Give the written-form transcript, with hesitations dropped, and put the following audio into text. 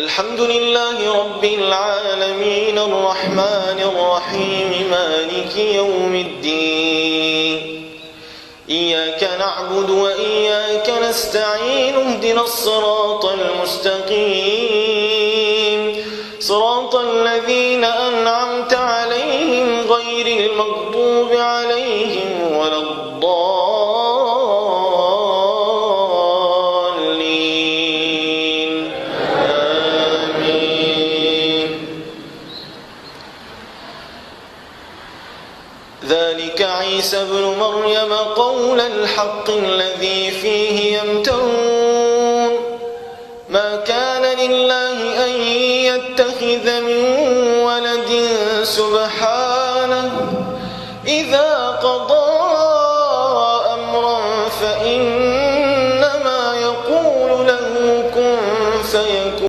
الحمد لله رب العالمين الرحمن الرحيم مالك يوم الدين إياك نعبد وإياك نستعين اهدنا الصراط المستقيم صراط الذين أنعمت عليهم غير المغضوب عليهم ولا الضالين آمين. ذلك عيسى ابن مريم قول الحق الذي فيه يمترون ما كان لله أن يتخذ من ولد سبحانه